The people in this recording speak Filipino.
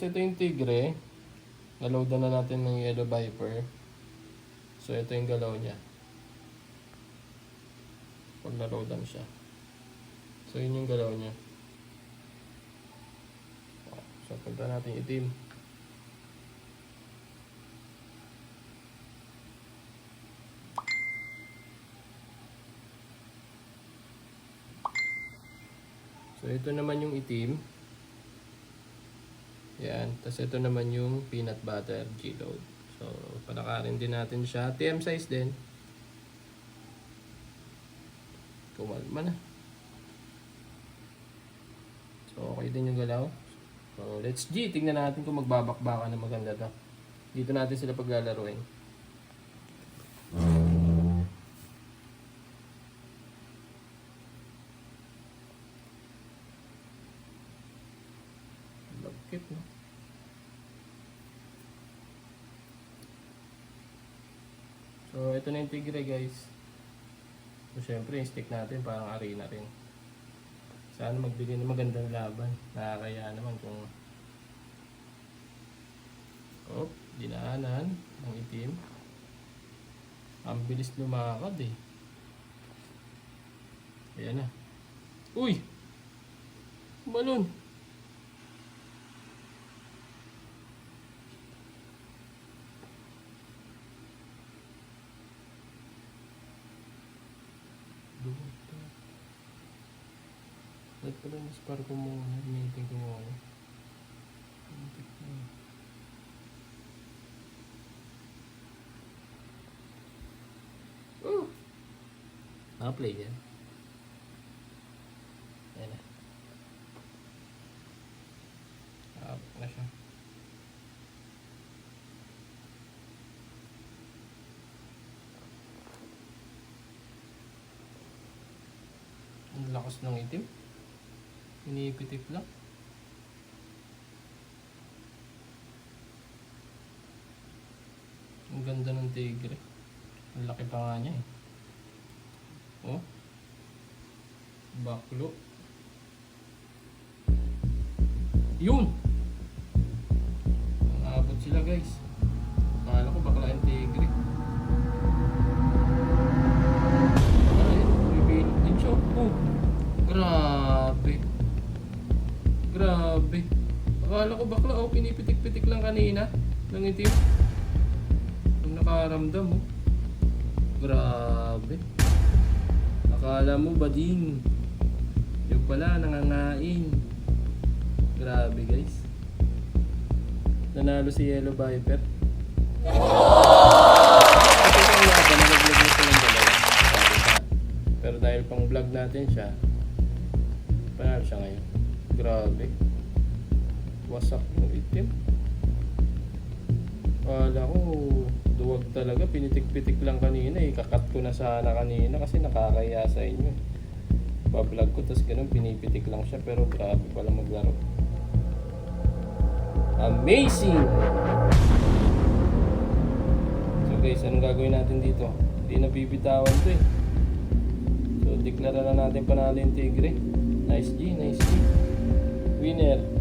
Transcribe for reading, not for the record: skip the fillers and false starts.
guys, ito yung Tigre. Naloadan na natin ng Yellow Viper. So ito yung galaw niya. Pag naloadan siya. So yun yung galaw niya. So punta natin itim. So ito naman yung itim. Yan. Tapos ito naman yung peanut butter G-load. So palakarin din natin siya. TM size din. Kumalma na. So okay din yung galaw. So let's G. Tingnan natin kung magbabakbaka na maganda to. Dito natin sila paglalaruin. Lagkit no. So ito na yung Tigre guys. So syempre yung stick natin parang arena rin. Sana magbigay ng magandang laban. Nakakaya naman kung dinaanan ng itim. Ang bilis lumakad eh. Ayan na. Uy! Balon! Ba't pala yung spar ko muna? Meeting ko muna. Naka-play yan. Ayan na. Nakapag na siya. Ang lakas ng itim. Inipitik lang. Ang ganda ng Tigre. Ang laki pa nga niya eh. Oh. Baklo. Yun! Nakabot sila guys. Akala ko bakla yung Tigre. Ay, bibinit din siya. Oh! Grabe. Grabe. Akala ko bakla, oh, pinipitik-pitik lang kanina ng itim. Ang nakaramdam, oh. Grabe. Akala mo bading. Yung pala, nangangain. Grabe, guys. Nanalo si Yellow Viper. Pero dahil pang vlog natin siya, panalo siya ngayon. Grabe. Wasak yung itim. Wala ko duwag talaga. Pinitik-pitik lang kanina eh. Kakat ko na sana kanina kasi nakakaya sa inyo. Bablog ko tapos ganun pinipitik lang siya. Pero grabe pala maglaro. Amazing! So guys, anong gagawin natin dito? Hindi na bibitawan to eh. So deklara na natin panalo yung Tigre. Nice G, nice G. Winner.